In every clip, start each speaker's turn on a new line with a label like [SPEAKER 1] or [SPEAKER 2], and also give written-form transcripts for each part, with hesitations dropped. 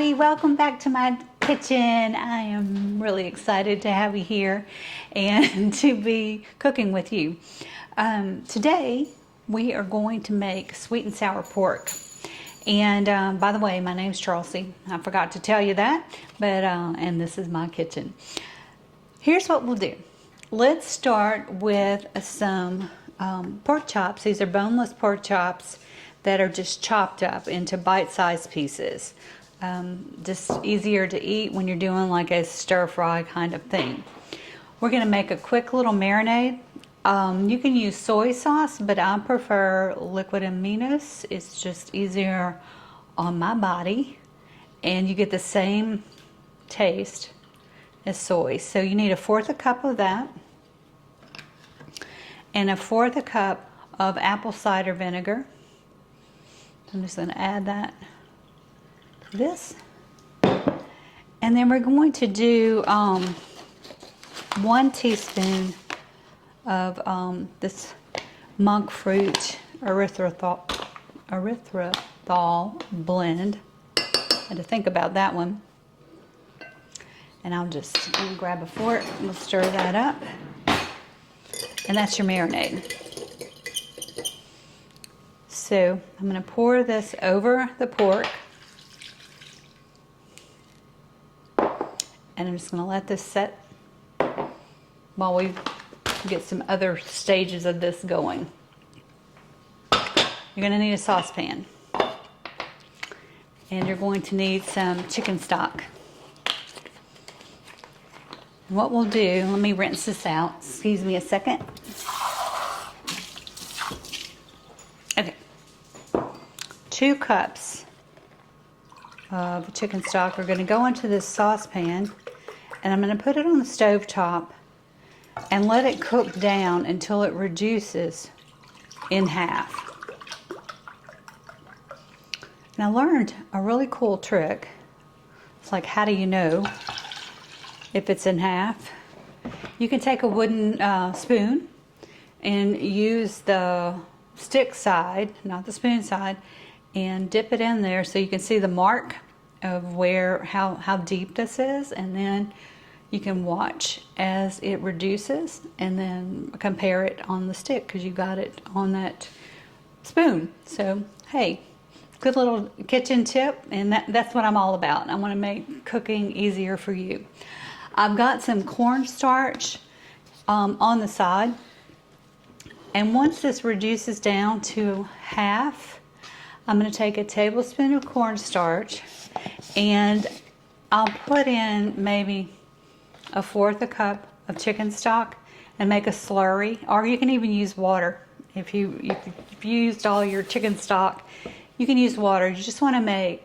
[SPEAKER 1] everybody, welcome back to my kitchen. I am really excited to have you here and to be cooking with you. Today we are going to make sweet and sour pork. And by the way, my name's Charlsie. I forgot to tell you that, but and this is my kitchen. Here's what we'll do. Let's start with some pork chops. These are boneless pork chops that are just chopped up into bite-sized pieces. Just easier to eat when you're doing like a stir-fry kind of thing. We're gonna make a quick little marinade. You can use soy sauce, but I prefer liquid Aminos. It's just easier on my body, and you get the same taste as soy. So you need 1/4 cup of that, and 1/4 cup of apple cider vinegar. I'm just going to add that to this. And then we're going to do 1 teaspoon of this monk fruit erythritol blend. I had to think about that one. And I'm just going to grab a fork and we'll stir that up. And that's your marinade. So I'm going to pour this over the pork, and I'm just going to let this set while we get some other stages of this going. You're going to need a saucepan, and you're going to need some chicken stock. And what we'll do, let me rinse this out. Excuse me a second. Okay. 2 cups of chicken stock are going to go into this saucepan, and I'm going to put it on the stove top and let it cook down until it reduces in half. And I learned a really cool trick. It's like, how do you know if it's in half? You can take a wooden spoon and use the stick side, not the spoon side, and dip it in there so you can see the mark of how deep this is, and then you can watch as it reduces and then compare it on the stick because you got it on that spoon. So hey, good little kitchen tip, and that's what I'm all about. I want to make cooking easier for you. I've got some cornstarch on the side, and once this reduces down to half, I'm going to take a tablespoon of cornstarch, and I'll put in maybe 1/4 cup of chicken stock and make a slurry, or you can even use water. If you used all your chicken stock, you can use water. You just want to make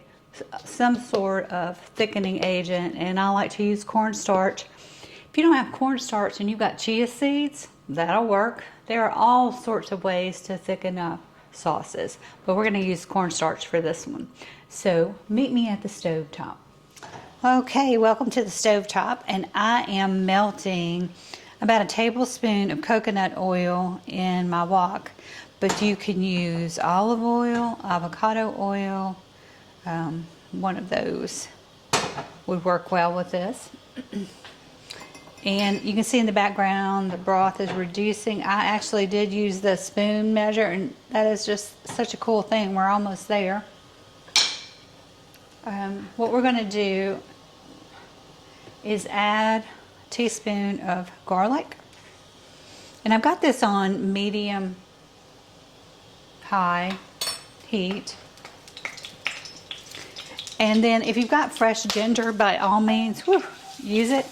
[SPEAKER 1] some sort of thickening agent, and I like to use cornstarch. If you don't have cornstarch and you've got chia seeds, that'll work. There are all sorts of ways to thicken up sauces, but we're going to use cornstarch for this one. So meet me at the stove top. Okay, welcome to the stove top, and I am melting about 1 tablespoon of coconut oil in my wok, but you can use olive oil, avocado oil, one of those would work well with this. And you can see in the background the broth is reducing. I actually did use the spoon measure, and that is just such a cool thing. We're almost there. What we're going to do is add a teaspoon of garlic. And I've got this on medium-high heat. And then if you've got fresh ginger, by all means, use it.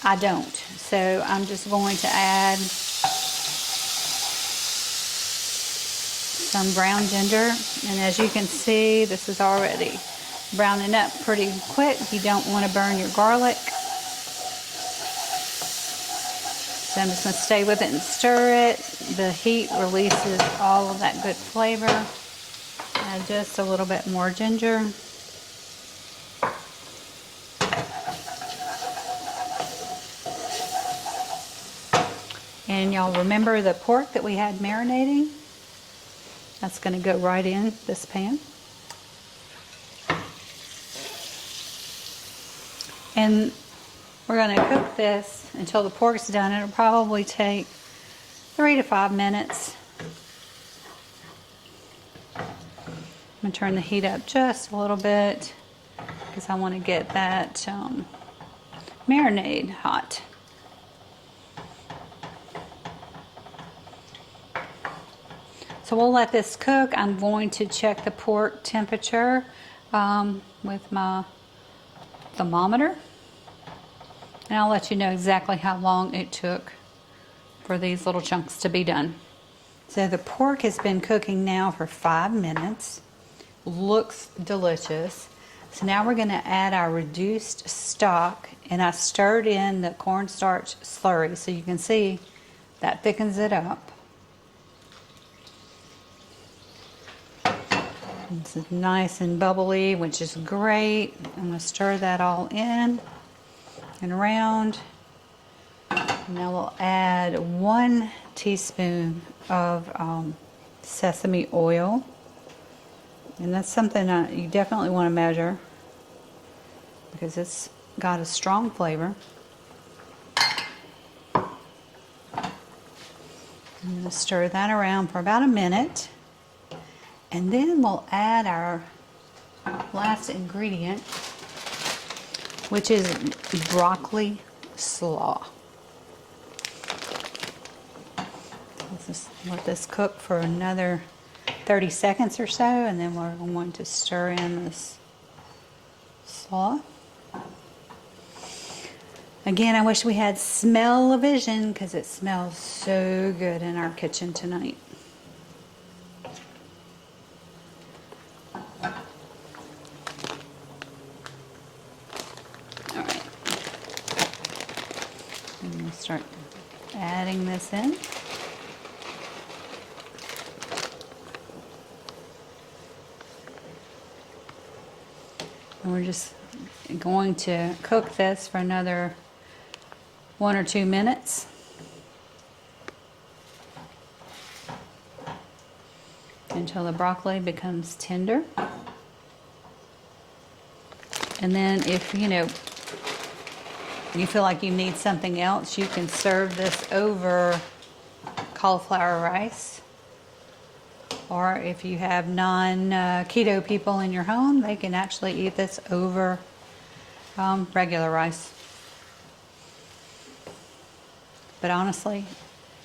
[SPEAKER 1] I don't, so I'm just going to add some ground ginger, and as you can see, this is already browning up pretty quick. You don't want to burn your garlic, so I'm just going to stay with it and stir it. The heat releases all of that good flavor. Add just a little bit more ginger. And y'all remember the pork that we had marinating? That's going to go right in this pan. And we're going to cook this until the pork's done. It'll probably take 3 to 5 minutes. I'm going to turn the heat up just a little bit because I want to get that marinade hot. So we'll let this cook. I'm going to check the pork temperature with my thermometer. And I'll let you know exactly how long it took for these little chunks to be done. So the pork has been cooking now for 5 minutes. Looks delicious. So now we're going to add our reduced stock, and I stirred in the cornstarch slurry so you can see that thickens it up. This is nice and bubbly, which is great. I'm going to stir that all in and around. And now we'll add 1 teaspoon of sesame oil. And that's something you definitely want to measure because it's got a strong flavor. I'm going to stir that around for about a minute. And then we'll add our last ingredient, which is broccoli slaw. Let's just let this cook for another 30 seconds or so, and then we're going to stir in this slaw. Again, I wish we had smell-o-vision because it smells so good in our kitchen tonight. Alright. And we'll start adding this in. And we're just going to cook this for another 1 or 2 minutes. Until the broccoli becomes tender. And then if you feel like you need something else, you can serve this over cauliflower rice. Or if you have non-keto people in your home, they can actually eat this over regular rice. But honestly,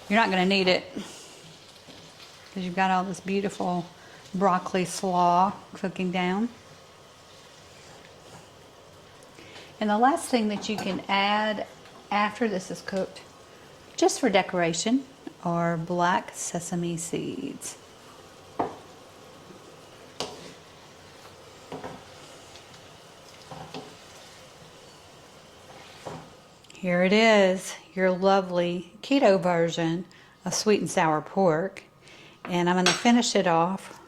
[SPEAKER 1] you're not going to need it because you've got all this beautiful broccoli slaw cooking down. And the last thing that you can add after this is cooked, just for decoration, are black sesame seeds. Here it is, your lovely keto version of sweet and sour pork. And I'm going to finish it off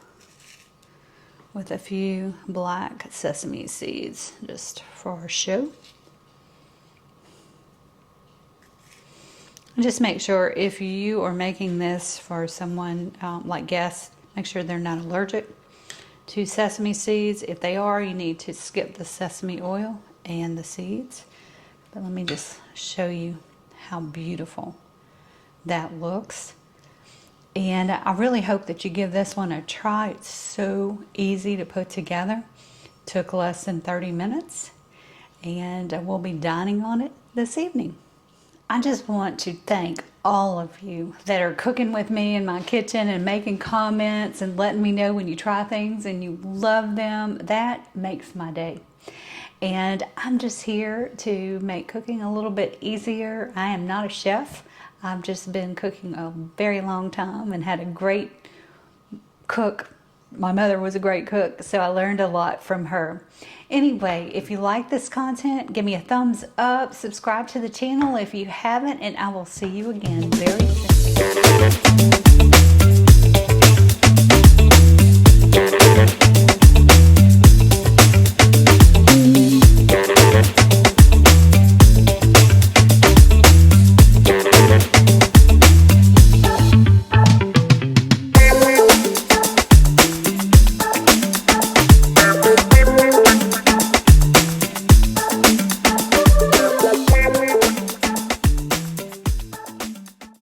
[SPEAKER 1] with a few black sesame seeds, just for show. And just make sure if you are making this for someone like guests, make sure they're not allergic to sesame seeds. If they are, you need to skip the sesame oil and the seeds. But let me just show you how beautiful that looks. And I really hope that you give this one a try. It's so easy to put together. Took less than 30 minutes. And we'll be dining on it this evening. I just want to thank all of you that are cooking with me in my kitchen and making comments and letting me know when you try things and you love them. That makes my day. And I'm just here to make cooking a little bit easier. I am not a chef. I've just been cooking a very long time and had a great cook. My mother was a great cook, so I learned a lot from her. Anyway, if you like this content, give me a thumbs up, subscribe to the channel if you haven't, and I will see you again very soon.